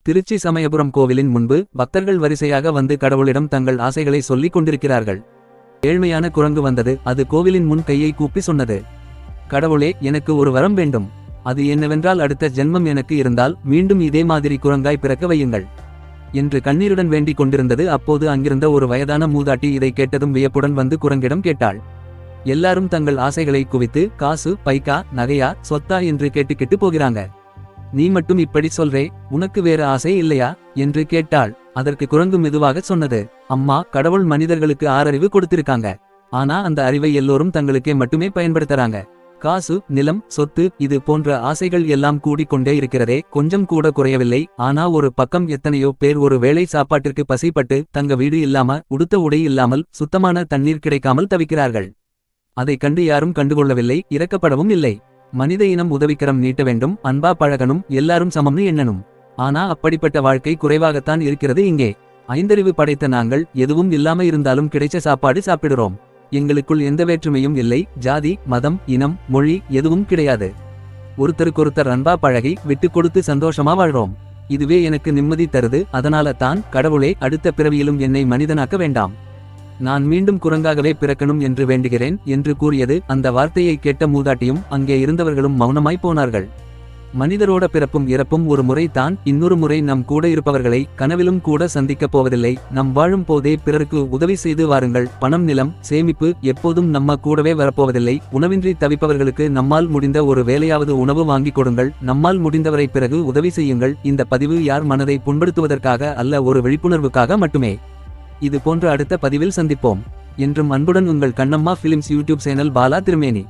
திருச்சி சமயபுரம் கோவிலின் முன்பு பக்தர்கள் வரிசையாக வந்து கடவுளிடம் தங்கள் ஆசைகளை சொல்லிக் கொண்டிருக்கிறார்கள். ஏழ்மையான குரங்கு வந்தது. அது கோவிலின் முன் கையை கூப்பி சொன்னது, கடவுளே, எனக்கு ஒரு வரம் வேண்டும். அது என்னவென்றால் அடுத்த ஜென்மம் எனக்கு இருந்தால் மீண்டும் இதே மாதிரி குரங்காய் பிறக்க வையுங்கள் என்று கண்ணீருடன் வேண்டிக் கொண்டிருந்தது. அப்போது அங்கிருந்த ஒரு வயதான மூதாட்டி இதை கேட்டதும் வியப்புடன் வந்து குரங்கிடம் கேட்டாள். எல்லாரும் தங்கள் ஆசைகளை குவித்து காசு, பைக்கா, நகையா, சொத்தா என்று கேட்டுக்கிட்டு போகிறாங்க. நீ மட்டும் இப்படி சொல்றே, உனக்கு வேற ஆசை இல்லையா என்று கேட்டாள். அதற்கு குரங்கு மெதுவாக சொன்னது, அம்மா, கடவுள் மனிதர்களுக்கு 6 அறிவு கொடுத்திருக்காங்க. ஆனா அந்த அறிவை எல்லோரும் தங்களுக்கே மட்டுமே பயன்படுத்துறாங்க. காசு, நிலம், சொத்து இது போன்ற ஆசைகள் எல்லாம் கூடிக்கொண்டே இருக்கிறதே, கொஞ்சம் கூட குறையவில்லை. ஆனா ஒரு பக்கம் எத்தனையோ பேர் ஒரு வேளை சாப்பாட்டிற்கு பசிப்பட்டு தங்க வீடு இல்லாம, உடுத்த உடை இல்லாமல், சுத்தமான தண்ணீர் கிடைக்காமல் தவிக்கிறார்கள். அதை கண்டு யாரும் கண்டுகொள்ளவில்லை, இரக்கப்படவும் இல்லை. மனித இனம் உதவிக்கரம் நீட்ட வேண்டும், அன்பா பழகணும், எல்லாரும் சமம்னு எண்ணணும். ஆனா அப்படிப்பட்ட வாழ்க்கை குறைவாகத்தான் இருக்கிறது இங்கே. 5 அறிவு படைத்த நாங்கள் எதுவும் இல்லாம இருந்தாலும் கிடைச்ச சாப்பாடு சாப்பிடுறோம். எங்களுக்குள் எந்த வேற்றுமையும் இல்லை. ஜாதி, மதம், இனம், மொழி எதுவும் கிடையாது. ஒருத்தருக்கொருத்தர் அன்பா பழகி விட்டு கொடுத்து சந்தோஷமா வாழ்றோம். இதுவே எனக்கு நிம்மதி தருது. அதனால தான் கடவுளே, அடுத்த பிறவியிலும் என்னை மனிதனாக்க வேண்டாம், நான் மீண்டும் குரங்காகவே பிறக்கணும் என்று வேண்டுகிறேன் என்று கூறியது. அந்த வார்த்தையை கேட்ட மூதாட்டியும் அங்கே இருந்தவர்களும் மௌனமாய் போனார்கள். மனிதரோட பிறப்பும் இறப்பும் ஒரு முறை தான். இன்னொரு முறை நம் கூட இருப்பவர்களை கனவிலும் கூட சந்திக்கப் போவதில்லை. நம் வாழும் போதே பிறருக்கு உதவி செய்து வாருங்கள். பணம், நிலம், சேமிப்பு எப்போதும் நம்ம கூடவே வரப்போவதில்லை. உணவின்றி தவிப்பவர்களுக்கு நம்மால் முடிந்த ஒரு வேலையாவது உணவு வாங்கி கொடுங்கள். நம்மால் முடிந்தவரை பிறகு உதவி செய்யுங்கள். இந்த பதிவு யார் மனதை புண்படுத்துவதற்காக அல்ல, ஒரு விழிப்புணர்வுக்காக மட்டுமே. இது போன்ற அடுத்த பதிவில் சந்திப்போம். என்றும் அன்புடன் உங்கள் Kannamma films YouTube channel Bala திருமேனி.